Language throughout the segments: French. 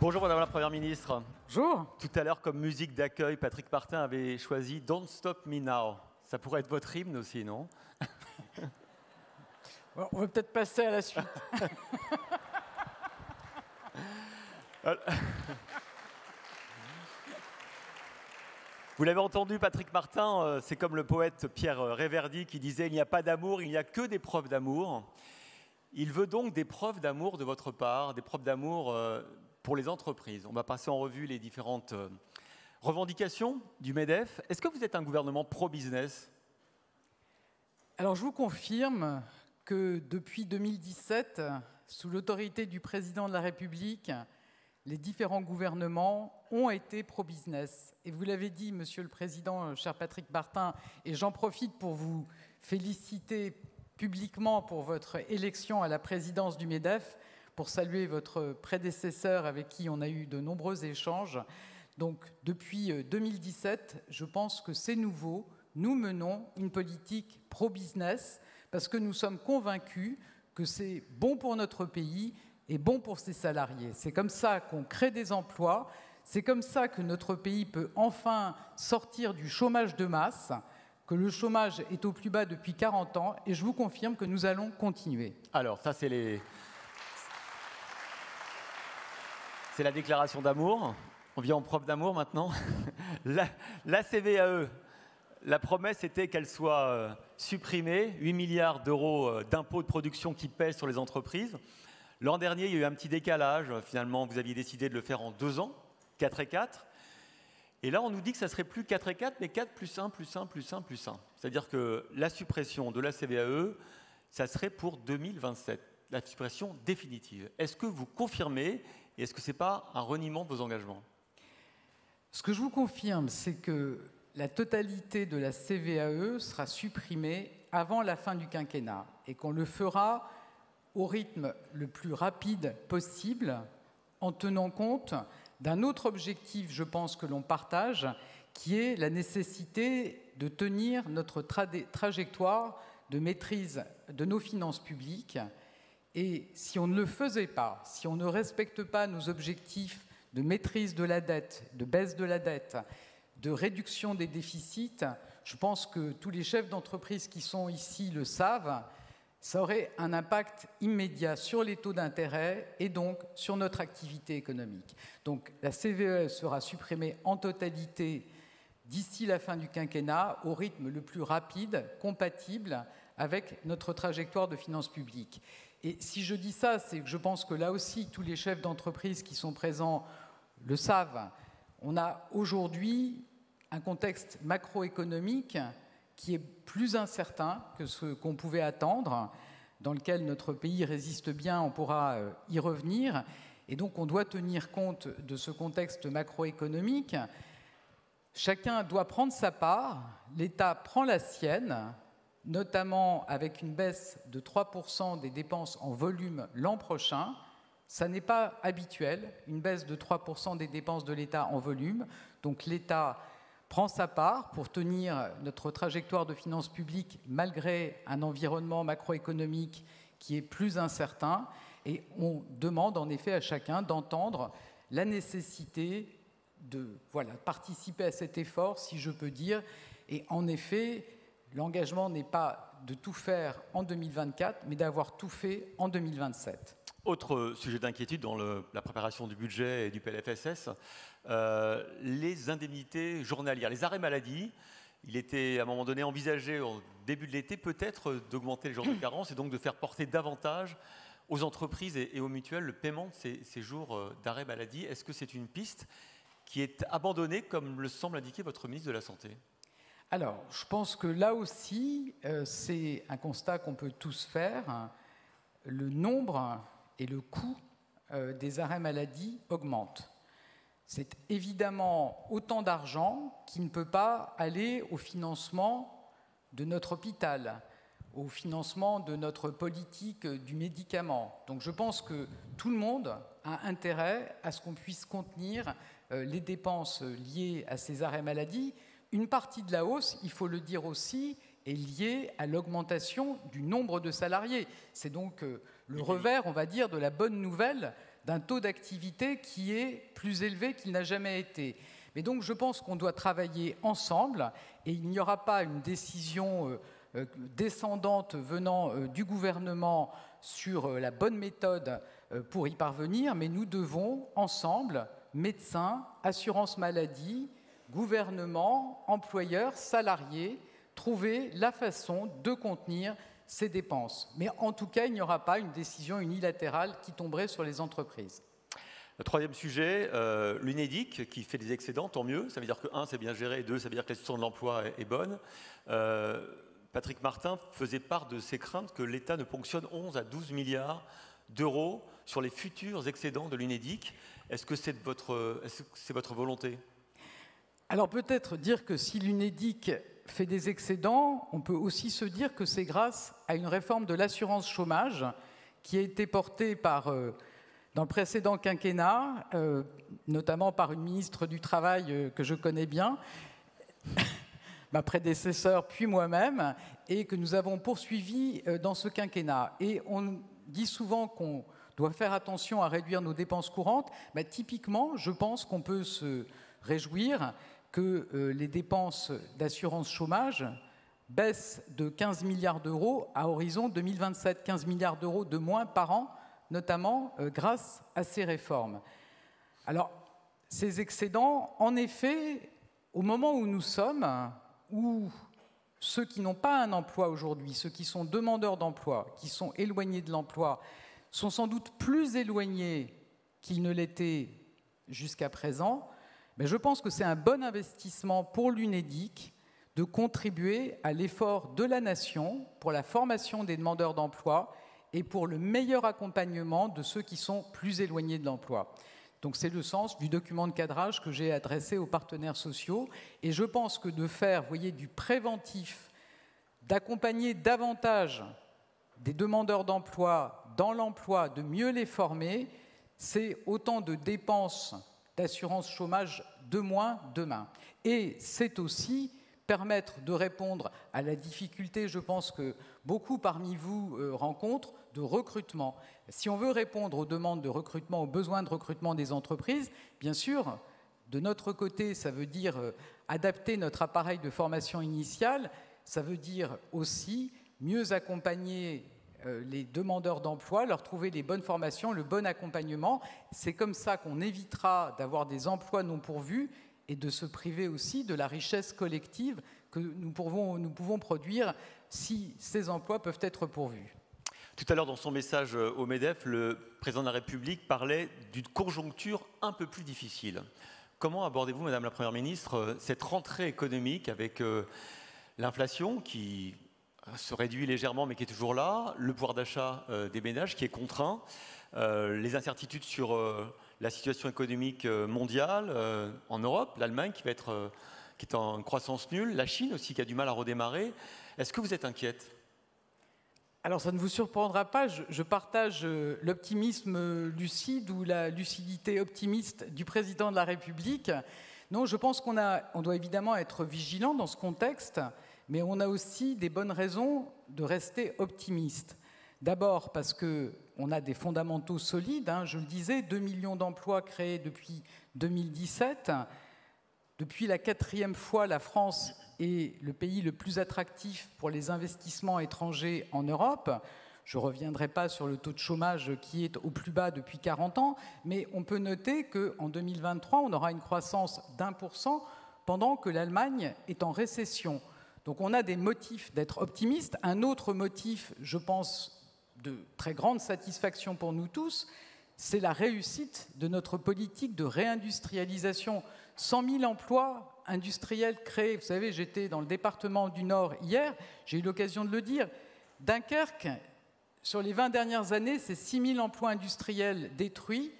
Bonjour Madame la Première ministre. Bonjour. Tout à l'heure, comme musique d'accueil, Patrick Martin avait choisi Don't Stop Me Now. Ça pourrait être votre hymne aussi, non? Bon, on va peut-être passer à la suite. Vous l'avez entendu, Patrick Martin, c'est comme le poète Pierre Réverdy qui disait « Il n'y a pas d'amour, il n'y a que des preuves d'amour ». Il veut donc des preuves d'amour de votre part, des preuves d'amour pour les entreprises. On va passer en revue les différentes revendications du MEDEF. Est-ce que vous êtes un gouvernement pro-business? Alors, je vous confirme que depuis 2017, sous l'autorité du président de la République, les différents gouvernements ont été pro-business. Et vous l'avez dit, Monsieur le Président, cher Patrick Martin, et j'en profite pour vous féliciter publiquement pour votre élection à la présidence du MEDEF, pour saluer votre prédécesseur avec qui on a eu de nombreux échanges. Donc, depuis 2017, je pense que c'est nouveau. Nous menons une politique pro-business parce que nous sommes convaincus que c'est bon pour notre pays et bon pour ses salariés. C'est comme ça qu'on crée des emplois, c'est comme ça que notre pays peut enfin sortir du chômage de masse, que le chômage est au plus bas depuis 40 ans, et je vous confirme que nous allons continuer. Alors, ça, c'est la déclaration d'amour. On vient en preuve d'amour maintenant. La CVAE, la promesse était qu'elle soit supprimée, 8 milliards d'euros d'impôts de production qui pèsent sur les entreprises. L'an dernier, il y a eu un petit décalage. Finalement, vous aviez décidé de le faire en 2 ans, 4 et 4. Et là, on nous dit que ça serait plus 4 et 4, mais 4 plus 1, plus 1, plus 1, plus 1. C'est-à-dire que la suppression de la CVAE, ça serait pour 2027, la suppression définitive. Est-ce que vous confirmez et est-ce que ce n'est pas un reniement de vos engagements? Ce que je vous confirme, c'est que la totalité de la CVAE sera supprimée avant la fin du quinquennat et qu'on le fera au rythme le plus rapide possible en tenant compte d'un autre objectif, je pense, que l'on partage, qui est la nécessité de tenir notre trajectoire de maîtrise de nos finances publiques. Et si on ne le faisait pas, si on ne respecte pas nos objectifs de maîtrise de la dette, de baisse de la dette, de réduction des déficits, je pense que tous les chefs d'entreprise qui sont ici le savent, ça aurait un impact immédiat sur les taux d'intérêt et donc sur notre activité économique. Donc la CVAE sera supprimée en totalité d'ici la fin du quinquennat au rythme le plus rapide, compatible avec notre trajectoire de finances publiques. Et si je dis ça, c'est que je pense que là aussi, tous les chefs d'entreprise qui sont présents le savent. On a aujourd'hui un contexte macroéconomique qui est plus incertain que ce qu'on pouvait attendre, dans lequel notre pays résiste bien, on pourra y revenir. Et donc, on doit tenir compte de ce contexte macroéconomique. Chacun doit prendre sa part, l'État prend la sienne, notamment avec une baisse de 3% des dépenses en volume l'an prochain. Ça n'est pas habituel, une baisse de 3% des dépenses de l'État en volume. Donc l'État prend sa part pour tenir notre trajectoire de finances publiques malgré un environnement macroéconomique qui est plus incertain. Et on demande en effet à chacun d'entendre la nécessité de participer à cet effort, si je peux dire. Et en effet, l'engagement n'est pas de tout faire en 2024, mais d'avoir tout fait en 2027. Autre sujet d'inquiétude dans la préparation du budget et du PLFSS, les indemnités journalières, les arrêts maladie. Il était à un moment donné envisagé au début de l'été peut-être d'augmenter les jours de carence et donc de faire porter davantage aux entreprises et aux mutuelles le paiement de ces jours d'arrêt maladie. Est-ce que c'est une piste qui est abandonnée comme le semble indiquer votre ministre de la Santé? Alors, je pense que là aussi, c'est un constat qu'on peut tous faire. Le nombre et le coût des arrêts maladie augmentent. C'est évidemment autant d'argent qui ne peut pas aller au financement de notre hôpital, au financement de notre politique du médicament. Donc je pense que tout le monde a intérêt à ce qu'on puisse contenir les dépenses liées à ces arrêts maladie. Une partie de la hausse, il faut le dire aussi, est liée à l'augmentation du nombre de salariés. C'est donc le revers, on va dire, de la bonne nouvelle d'un taux d'activité qui est plus élevé qu'il n'a jamais été. Mais donc je pense qu'on doit travailler ensemble et il n'y aura pas une décision descendante venant du gouvernement sur la bonne méthode pour y parvenir, mais nous devons ensemble, médecins, assurance maladie, gouvernement, employeurs, salariés, trouver la façon de contenir ces dépenses. Mais en tout cas, il n'y aura pas une décision unilatérale qui tomberait sur les entreprises. Le troisième sujet, l'UNEDIC qui fait des excédents, tant mieux. Ça veut dire que 1, c'est bien géré, et 2, ça veut dire que la gestion de l'emploi est bonne. Patrick Martin faisait part de ses craintes que l'État ne ponctionne 11 à 12 milliards d'euros sur les futurs excédents de l'UNEDIC. Est-ce que c'est votre volonté? Alors peut-être dire que si l'UNEDIC fait des excédents, on peut aussi se dire que c'est grâce à une réforme de l'assurance chômage qui a été portée dans le précédent quinquennat, notamment par une ministre du Travail que je connais bien, ma prédécesseur puis moi-même, et que nous avons poursuivi dans ce quinquennat. Et on dit souvent qu'on doit faire attention à réduire nos dépenses courantes. Typiquement, je pense qu'on peut se réjouir que les dépenses d'assurance chômage baissent de 15 milliards d'euros à horizon 2027, 15 milliards d'euros de moins par an, notamment grâce à ces réformes. Alors, ces excédents, en effet, au moment où nous sommes, où ceux qui n'ont pas un emploi aujourd'hui, ceux qui sont demandeurs d'emploi, qui sont éloignés de l'emploi, sont sans doute plus éloignés qu'ils ne l'étaient jusqu'à présent, mais je pense que c'est un bon investissement pour l'UNEDIC de contribuer à l'effort de la nation pour la formation des demandeurs d'emploi et pour le meilleur accompagnement de ceux qui sont plus éloignés de l'emploi. Donc c'est le sens du document de cadrage que j'ai adressé aux partenaires sociaux. Et je pense que de faire, vous voyez, du préventif, d'accompagner davantage des demandeurs d'emploi dans l'emploi, de mieux les former, c'est autant de dépenses d'assurance chômage de moins demain. Et c'est aussi permettre de répondre à la difficulté, je pense, que beaucoup parmi vous rencontrent, de recrutement. Si on veut répondre aux demandes de recrutement, aux besoins de recrutement des entreprises, bien sûr, de notre côté, ça veut dire adapter notre appareil de formation initiale, ça veut dire aussi mieux accompagner les demandeurs d'emploi, leur trouver les bonnes formations, le bon accompagnement. C'est comme ça qu'on évitera d'avoir des emplois non pourvus et de se priver aussi de la richesse collective que nous pouvons produire si ces emplois peuvent être pourvus. Tout à l'heure, dans son message au MEDEF, le président de la République parlait d'une conjoncture un peu plus difficile. Comment abordez-vous, Madame la Première ministre, cette rentrée économique avec l'inflation qui se réduit légèrement mais qui est toujours là, le pouvoir d'achat des ménages qui est contraint, les incertitudes sur la situation économique mondiale en Europe, l'Allemagne qui est en croissance nulle, la Chine aussi qui a du mal à redémarrer. Est-ce que vous êtes inquiète ? Alors ça ne vous surprendra pas, je partage l'optimisme lucide ou la lucidité optimiste du président de la République. Non, je pense qu'on doit évidemment être vigilant dans ce contexte, mais on a aussi des bonnes raisons de rester optimiste. D'abord parce qu'on a des fondamentaux solides, je le disais, 2 millions d'emplois créés depuis 2017. Depuis la 4e fois, la France est le pays le plus attractif pour les investissements étrangers en Europe. Je ne reviendrai pas sur le taux de chômage qui est au plus bas depuis 40 ans, mais on peut noter qu'en 2023, on aura une croissance d'1% pendant que l'Allemagne est en récession. Donc on a des motifs d'être optimiste. Un autre motif, je pense, de très grande satisfaction pour nous tous, c'est la réussite de notre politique de réindustrialisation. 100 000 emplois industriels créés. Vous savez, j'étais dans le département du Nord hier, j'ai eu l'occasion de le dire. Dunkerque, sur les 20 dernières années, c'est 6 000 emplois industriels détruits.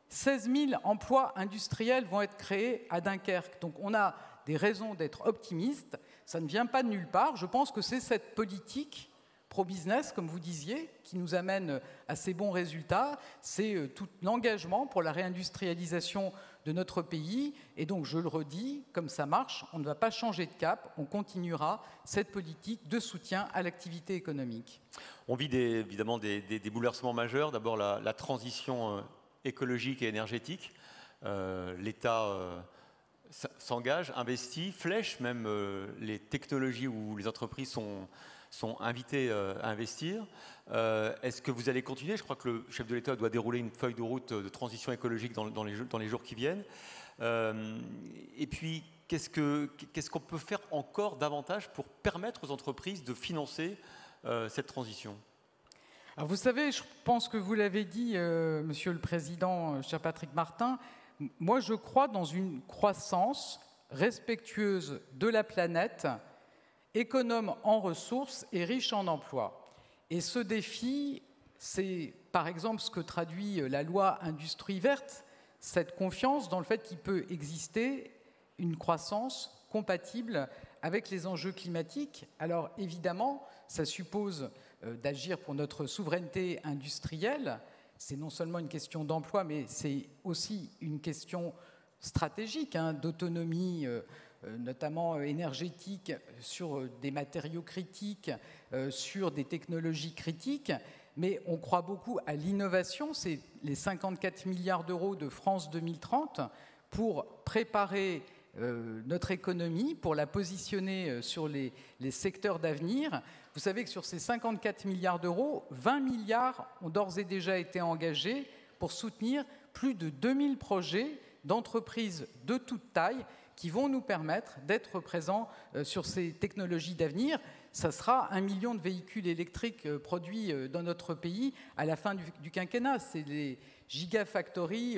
16 000 emplois industriels vont être créés à Dunkerque. Donc on a des raisons d'être optimiste. Ça ne vient pas de nulle part. Je pense que c'est cette politique pro-business, comme vous disiez, qui nous amène à ces bons résultats. C'est tout l'engagement pour la réindustrialisation de notre pays. Et donc, je le redis, comme ça marche, on ne va pas changer de cap, on continuera cette politique de soutien à l'activité économique. On vit évidemment des bouleversements majeurs. D'abord, la transition écologique et énergétique. L'État s'engage, investit, flèche même les technologies où les entreprises sont invitées à investir. Est-ce que vous allez continuer? Je crois que le chef de l'État doit dérouler une feuille de route de transition écologique dans les jours qui viennent. Et puis, qu'est-ce qu'on peut faire encore davantage pour permettre aux entreprises de financer cette transition? Alors vous savez, je pense que vous l'avez dit, Monsieur le Président, cher Patrick Martin, moi je crois dans une croissance respectueuse de la planète, économe en ressources et riche en emplois. Et ce défi, c'est par exemple ce que traduit la loi Industrie verte, cette confiance dans le fait qu'il peut exister une croissance compatible avec les enjeux climatiques. Alors évidemment, ça suppose d'agir pour notre souveraineté industrielle. C'est non seulement une question d'emploi, mais c'est aussi une question stratégique, d'autonomie, notamment énergétique, sur des matériaux critiques, sur des technologies critiques. Mais on croit beaucoup à l'innovation. C'est les 54 milliards d'euros de France 2030 pour préparer notre économie, pour la positionner sur les secteurs d'avenir. Vous savez que sur ces 54 milliards d'euros, 20 milliards ont d'ores et déjà été engagés pour soutenir plus de 2000 projets d'entreprises de toute taille qui vont nous permettre d'être présents sur ces technologies d'avenir. Ça sera 1 million de véhicules électriques produits dans notre pays à la fin du quinquennat. C'est les gigafactories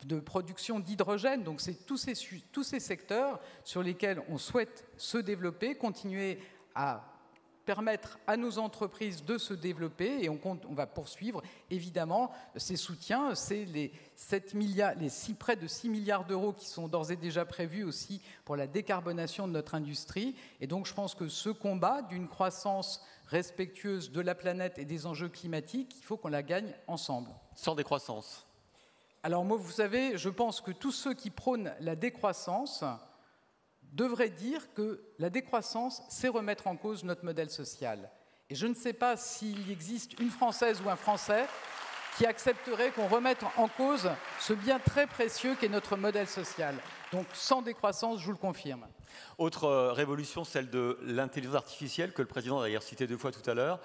de production d'hydrogène. Donc c'est tous ces secteurs sur lesquels on souhaite se développer, continuer à permettre à nos entreprises de se développer, et on va poursuivre évidemment ces soutiens. C'est près de 6 milliards d'euros qui sont d'ores et déjà prévus aussi pour la décarbonation de notre industrie. Et donc je pense que ce combat d'une croissance respectueuse de la planète et des enjeux climatiques, il faut qu'on la gagne ensemble. Sans décroissance. Alors moi, vous savez, je pense que tous ceux qui prônent la décroissance devrait dire que la décroissance, c'est remettre en cause notre modèle social. Et je ne sais pas s'il existe une Française ou un Français qui accepterait qu'on remette en cause ce bien très précieux qu'est notre modèle social. Donc sans décroissance, je vous le confirme. Autre révolution, celle de l'intelligence artificielle, que le président a d'ailleurs cité 2 fois tout à l'heure,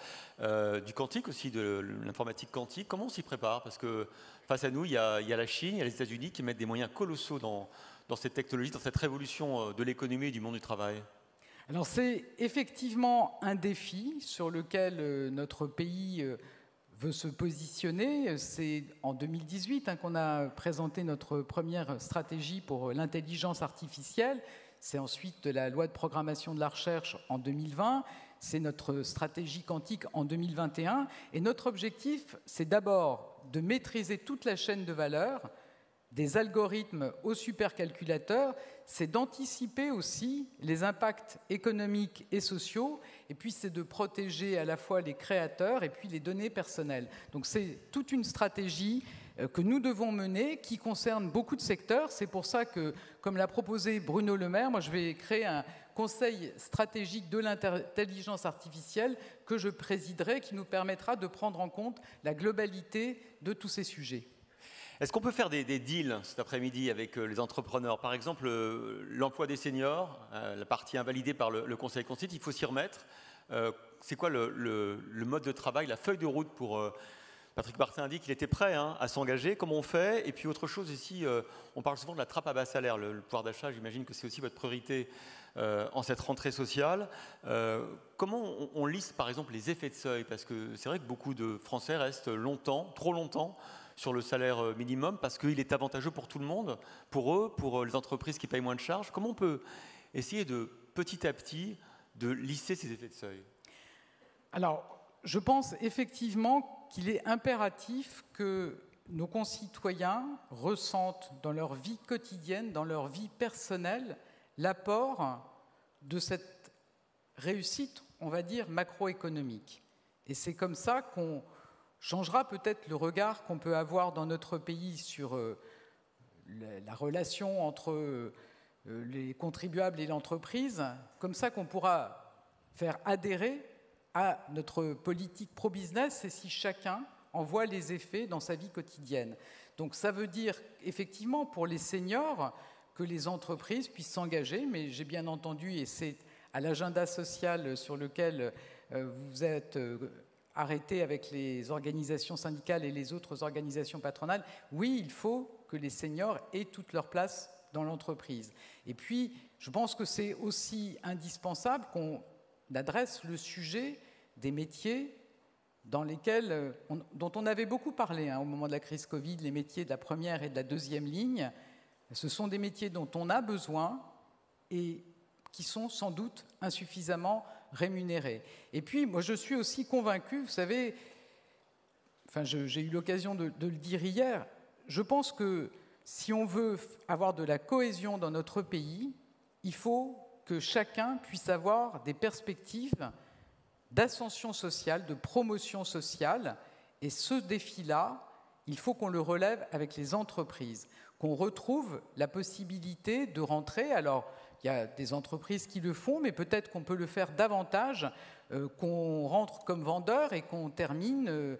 du quantique aussi, de l'informatique quantique. Comment on s'y prépare? Parce que face à nous, il y a la Chine, il y a les États-Unis qui mettent des moyens colossaux dans cette technologie, dans cette révolution de l'économie et du monde du travail. Alors c'est effectivement un défi sur lequel notre pays veut se positionner. C'est en 2018 qu'on a présenté notre première stratégie pour l'intelligence artificielle. C'est ensuite la loi de programmation de la recherche en 2020. C'est notre stratégie quantique en 2021. Et notre objectif, c'est d'abord de maîtriser toute la chaîne de valeur, des algorithmes aux supercalculateurs, c'est d'anticiper aussi les impacts économiques et sociaux, et puis c'est de protéger à la fois les créateurs et puis les données personnelles. Donc c'est toute une stratégie que nous devons mener, qui concerne beaucoup de secteurs. C'est pour ça que, comme l'a proposé Bruno Le Maire, moi je vais créer un conseil stratégique de l'intelligence artificielle que je présiderai, qui nous permettra de prendre en compte la globalité de tous ces sujets. Est-ce qu'on peut faire des deals cet après-midi avec les entrepreneurs? Par exemple, l'emploi des seniors, la partie invalidée par le Conseil constitutionnel, il faut s'y remettre. C'est quoi le mode de travail, la feuille de route pour... Patrick Martin a dit qu'il était prêt à s'engager. Comment on fait? Et puis autre chose ici, on parle souvent de la trappe à bas salaire, le pouvoir d'achat. J'imagine que c'est aussi votre priorité en cette rentrée sociale. Comment on liste par exemple les effets de seuil? Parce que c'est vrai que beaucoup de Français restent longtemps, trop longtemps, sur le salaire minimum parce qu'il est avantageux pour tout le monde, pour eux, pour les entreprises qui payent moins de charges. Comment on peut essayer de petit à petit de lisser ces effets de seuil? Alors, je pense effectivement qu'il est impératif que nos concitoyens ressentent dans leur vie quotidienne, dans leur vie personnelle, l'apport de cette réussite, on va dire, macroéconomique. Et c'est comme ça qu'on changera peut-être le regard qu'on peut avoir dans notre pays sur la relation entre les contribuables et l'entreprise, comme ça qu'on pourra faire adhérer à notre politique pro-business, et si chacun en voit les effets dans sa vie quotidienne. Donc ça veut dire effectivement pour les seniors que les entreprises puissent s'engager, mais j'ai bien entendu, et c'est à l'agenda social sur lequel vous êtes arrêté avec les organisations syndicales et les autres organisations patronales, oui, il faut que les seniors aient toute leur place dans l'entreprise. Et puis, je pense que c'est aussi indispensable qu'on adresse le sujet des métiers dont on avait beaucoup parlé au moment de la crise Covid, les métiers de la première et de la deuxième ligne. Ce sont des métiers dont on a besoin et qui sont sans doute insuffisamment rémunérés. Et puis, moi, je suis aussi convaincu, vous savez, j'ai eu l'occasion de le dire hier, je pense que si on veut avoir de la cohésion dans notre pays, il faut que chacun puisse avoir des perspectives d'ascension sociale, de promotion sociale. Et ce défi-là, il faut qu'on le relève avec les entreprises, qu'on retrouve la possibilité de rentrer. Alors, il y a des entreprises qui le font, mais peut-être qu'on peut le faire davantage, qu'on rentre comme vendeur et qu'on termine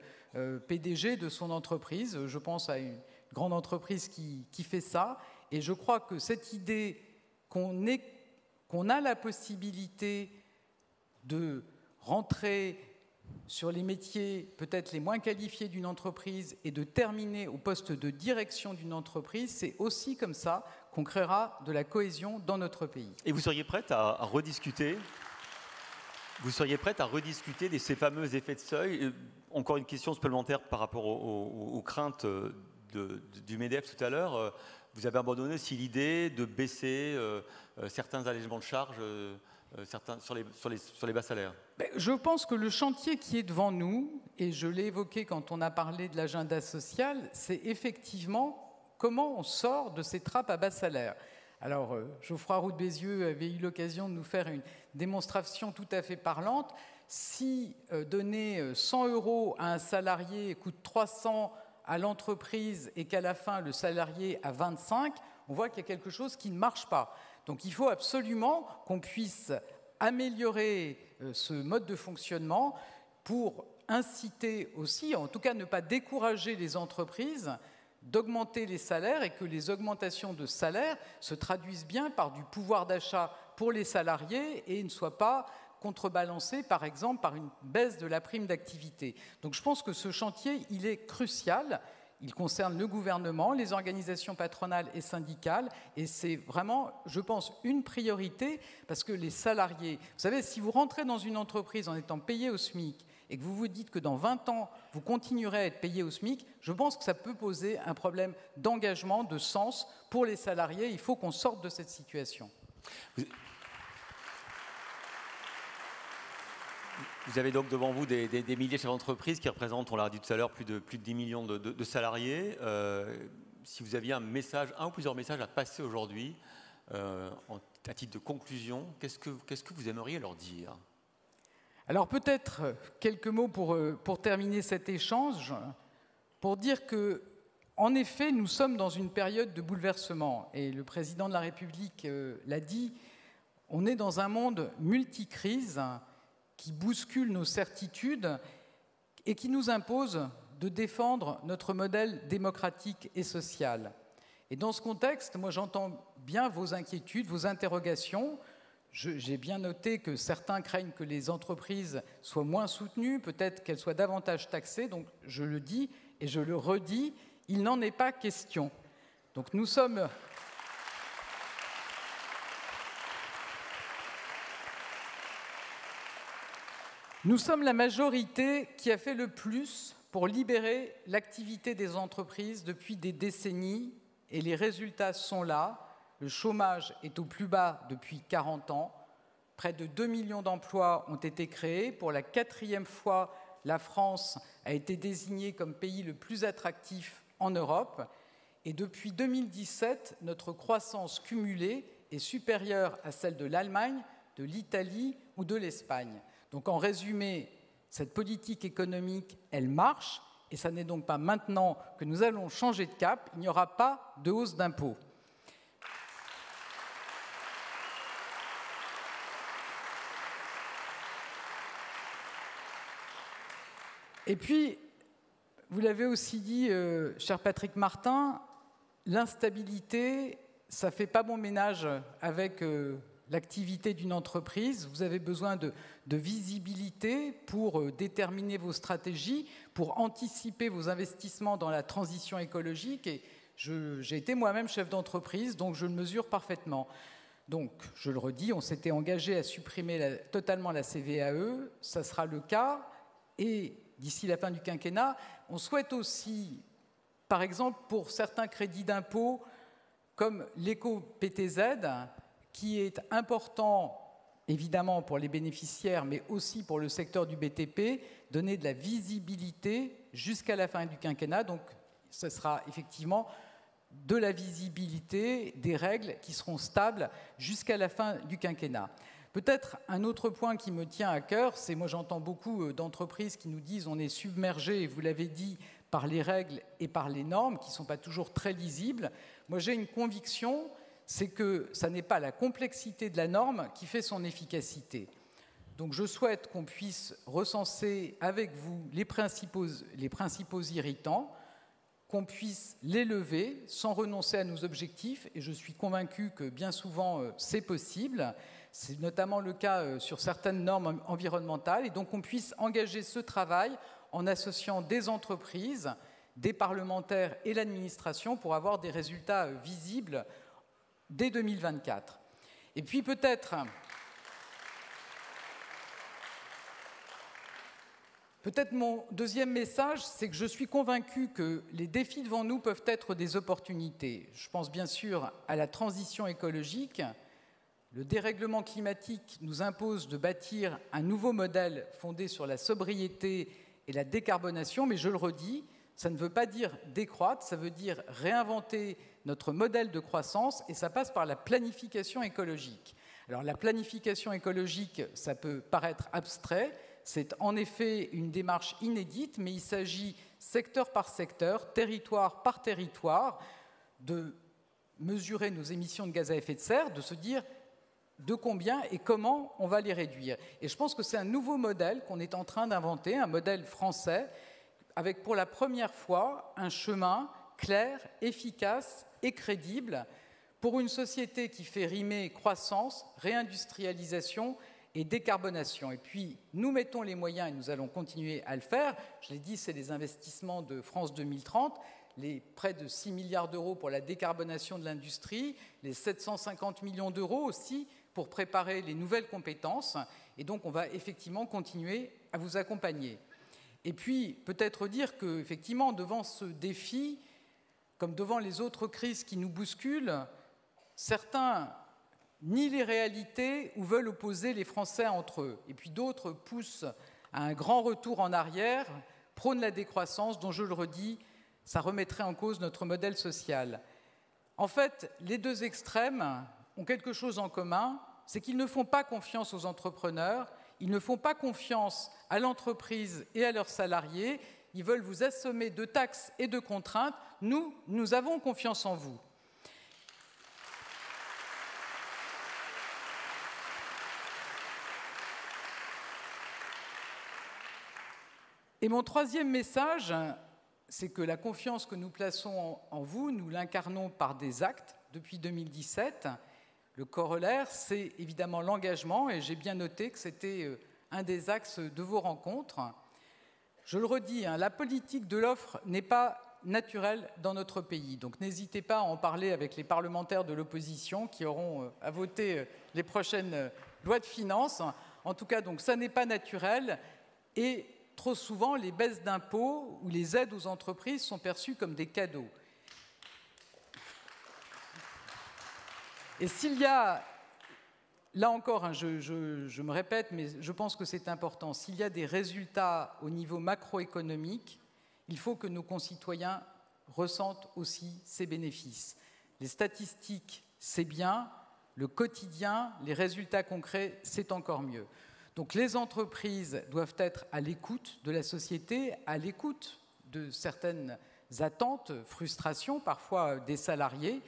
PDG de son entreprise. Je pense à une grande entreprise qui fait ça. Et je crois que cette idée qu'on a la possibilité de rentrer sur les métiers peut-être les moins qualifiés d'une entreprise et de terminer au poste de direction d'une entreprise, c'est aussi comme ça qu'on créera de la cohésion dans notre pays. Et vous seriez prête à rediscuter de ces fameux effets de seuil? Encore une question supplémentaire par rapport aux craintes du MEDEF tout à l'heure. Vous avez abandonné aussi l'idée de baisser certains allègements de charges sur les bas salaires. Je pense que le chantier qui est devant nous, et je l'ai évoqué quand on a parlé de l'agenda social, c'est effectivement comment on sort de ces trappes à bas salaire. Alors, Geoffroy Roux de Bézieux avait eu l'occasion de nous faire une démonstration tout à fait parlante. Si donner 100 € à un salarié coûte 300 à l'entreprise et qu'à la fin, le salarié a 25, on voit qu'il y a quelque chose qui ne marche pas. Donc il faut absolument qu'on puisse améliorer ce mode de fonctionnement pour inciter aussi, en tout cas ne pas décourager les entreprises d'augmenter les salaires et que les augmentations de salaire se traduisent bien par du pouvoir d'achat pour les salariés et ne soient pas contrebalancées, par exemple, par une baisse de la prime d'activité. Donc je pense que ce chantier, il est crucial. Il concerne le gouvernement, les organisations patronales et syndicales, et c'est vraiment, je pense, une priorité, parce que les salariés... Vous savez, si vous rentrez dans une entreprise en étant payé au SMIC, et que vous vous dites que dans 20 ans, vous continuerez à être payé au SMIC, je pense que ça peut poser un problème d'engagement, de sens pour les salariés. Il faut qu'on sorte de cette situation. Vous avez donc devant vous des milliers de chefs d'entreprise qui représentent, on l'a dit tout à l'heure, plus de 10 millions de salariés. Si vous aviez un ou plusieurs messages à passer aujourd'hui, à titre de conclusion, qu'est-ce que vous aimeriez leur dire? Alors peut-être quelques mots pour terminer cet échange, pour dire que, en effet, nous sommes dans une période de bouleversement. Et le président de la République l'a dit, on est dans un monde multicrise qui bouscule nos certitudes et qui nous impose de défendre notre modèle démocratique et social. Et dans ce contexte, moi j'entends bien vos inquiétudes, vos interrogations. J'ai bien noté que certains craignent que les entreprises soient moins soutenues, peut-être qu'elles soient davantage taxées. Donc je le dis et je le redis, il n'en est pas question. Donc nous sommes... Nous sommes la majorité qui a fait le plus pour libérer l'activité des entreprises depuis des décennies et les résultats sont là. Le chômage est au plus bas depuis 40 ans. Près de 2 millions d'emplois ont été créés. Pour la 4e fois, la France a été désignée comme pays le plus attractif en Europe. Et depuis 2017, notre croissance cumulée est supérieure à celle de l'Allemagne, de l'Italie ou de l'Espagne. Donc en résumé, cette politique économique, elle marche, et ce n'est donc pas maintenant que nous allons changer de cap, il n'y aura pas de hausse d'impôts. Et puis, Vous l'avez aussi dit, cher Patrick Martin, l'instabilité, ça ne fait pas bon ménage avec l'activité d'une entreprise. Vous avez besoin de visibilité pour déterminer vos stratégies, pour anticiper vos investissements dans la transition écologique. Et j'ai été moi-même chef d'entreprise, donc je le mesure parfaitement. Donc, je le redis, on s'était engagé à supprimer totalement la CVAE, ça sera le cas, et d'ici la fin du quinquennat, on souhaite aussi, par exemple, pour certains crédits d'impôt, comme l'éco-PTZ, qui est important, évidemment, pour les bénéficiaires, mais aussi pour le secteur du BTP, donner de la visibilité jusqu'à la fin du quinquennat. Donc, ce sera effectivement de la visibilité, des règles qui seront stables jusqu'à la fin du quinquennat. Peut-être un autre point qui me tient à cœur, c'est moi j'entends beaucoup d'entreprises qui nous disent on est submergé, et vous l'avez dit, par les règles et par les normes qui ne sont pas toujours très lisibles. Moi j'ai une conviction, c'est que ça n'est pas la complexité de la norme qui fait son efficacité. Donc je souhaite qu'on puisse recenser avec vous les principaux irritants, qu'on puisse les lever sans renoncer à nos objectifs, et je suis convaincu que bien souvent c'est possible. C'est notamment le cas sur certaines normes environnementales, et donc on puisse engager ce travail en associant des entreprises, des parlementaires et l'administration pour avoir des résultats visibles dès 2024. Et puis peut-être mon deuxième message, c'est que je suis convaincu que les défis devant nous peuvent être des opportunités. Je pense bien sûr à la transition écologique. Le dérèglement climatique nous impose de bâtir un nouveau modèle fondé sur la sobriété et la décarbonation, mais je le redis, ça ne veut pas dire décroître, ça veut dire réinventer notre modèle de croissance, et ça passe par la planification écologique. Alors la planification écologique, ça peut paraître abstrait, c'est en effet une démarche inédite, mais il s'agit secteur par secteur, territoire par territoire, de mesurer nos émissions de gaz à effet de serre, de se dire de combien et comment on va les réduire. Et je pense que c'est un nouveau modèle qu'on est en train d'inventer, un modèle français, avec pour la première fois un chemin clair, efficace et crédible pour une société qui fait rimer croissance, réindustrialisation et décarbonation. Et puis, nous mettons les moyens et nous allons continuer à le faire. Je l'ai dit, c'est les investissements de France 2030, les près de 6 milliards d'euros pour la décarbonation de l'industrie, les 750 millions d'euros aussi pour préparer les nouvelles compétences. Et donc, on va effectivement continuer à vous accompagner. Et puis, peut-être dire qu'effectivement, devant ce défi, comme devant les autres crises qui nous bousculent, certains nient les réalités ou veulent opposer les Français entre eux. Et puis d'autres poussent à un grand retour en arrière, prônent la décroissance, dont je le redis, ça remettrait en cause notre modèle social. En fait, les deux extrêmes ont quelque chose en commun, c'est qu'ils ne font pas confiance aux entrepreneurs, ils ne font pas confiance à l'entreprise et à leurs salariés, ils veulent vous assommer de taxes et de contraintes. Nous avons confiance en vous. Et mon troisième message, c'est que la confiance que nous plaçons en vous, nous l'incarnons par des actes depuis 2017. Le corollaire, c'est évidemment l'engagement, et j'ai bien noté que c'était un des axes de vos rencontres. Je le redis, la politique de l'offre n'est pas naturelle dans notre pays, donc n'hésitez pas à en parler avec les parlementaires de l'opposition qui auront à voter les prochaines lois de finances. En tout cas, donc, ça n'est pas naturel, et trop souvent, les baisses d'impôts ou les aides aux entreprises sont perçues comme des cadeaux. Et s'il y a, là encore, je me répète, mais je pense que c'est important, s'il y a des résultats au niveau macroéconomique, il faut que nos concitoyens ressentent aussi ces bénéfices. Les statistiques, c'est bien, le quotidien, les résultats concrets, c'est encore mieux. Donc les entreprises doivent être à l'écoute de la société, à l'écoute de certaines attentes, frustrations, parfois des salariés,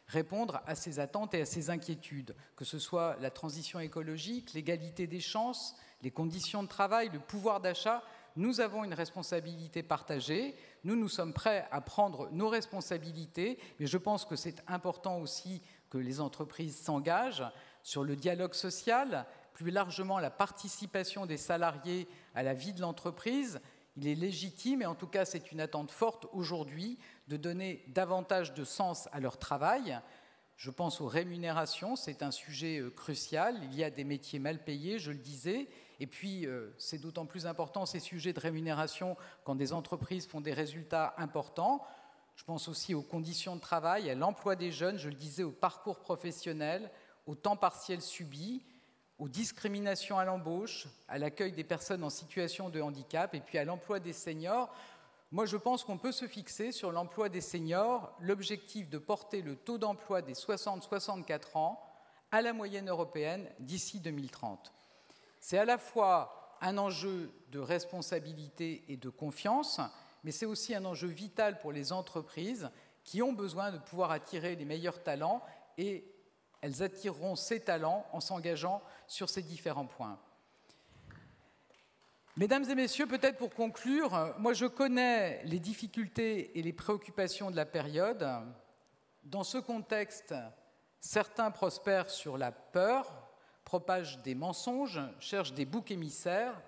répondre à ces attentes et à ces inquiétudes, que ce soit la transition écologique, l'égalité des chances, les conditions de travail, le pouvoir d'achat. nous avons une responsabilité partagée. Nous sommes prêts à prendre nos responsabilités, mais je pense que c'est important aussi que les entreprises s'engagent sur le dialogue social, plus largement la participation des salariés à la vie de l'entreprise. Il est légitime, et en tout cas c'est une attente forte aujourd'hui, de donner davantage de sens à leur travail. Je pense aux rémunérations, c'est un sujet crucial. Il y a des métiers mal payés, je le disais, et puis c'est d'autant plus important ces sujets de rémunération quand des entreprises font des résultats importants. Je pense aussi aux conditions de travail, à l'emploi des jeunes, je le disais, au parcours professionnel, au temps partiel subi, aux discriminations à l'embauche, à l'accueil des personnes en situation de handicap et puis à l'emploi des seniors. Moi, je pense qu'on peut se fixer sur l'emploi des seniors l'objectif de porter le taux d'emploi des 60-64 ans à la moyenne européenne d'ici 2030. C'est à la fois un enjeu de responsabilité et de confiance, mais c'est aussi un enjeu vital pour les entreprises qui ont besoin de pouvoir attirer les meilleurs talents, et elles attireront ces talents en s'engageant sur ces différents points. Mesdames et messieurs, peut-être pour conclure, moi je connais les difficultés et les préoccupations de la période. Dans ce contexte, certains prospèrent sur la peur, propagent des mensonges, cherchent des boucs émissaires.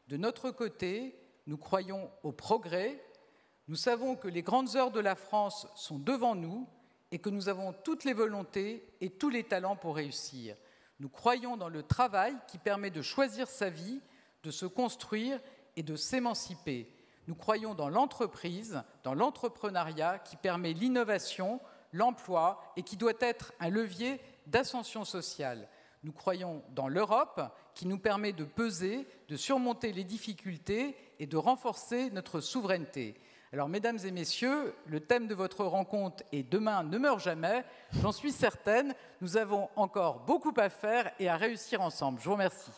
De notre côté, nous croyons au progrès. Nous savons que les grandes heures de la France sont devant nous et que nous avons toutes les volontés et tous les talents pour réussir. Nous croyons dans le travail qui permet de choisir sa vie, de se construire et de s'émanciper. Nous croyons dans l'entreprise, dans l'entrepreneuriat qui permet l'innovation, l'emploi et qui doit être un levier d'ascension sociale. Nous croyons dans l'Europe qui nous permet de peser, de surmonter les difficultés et de renforcer notre souveraineté. Alors, mesdames et messieurs, le thème de votre rencontre est « Demain ne meurt jamais ». J'en suis certaine, nous avons encore beaucoup à faire et à réussir ensemble. Je vous remercie.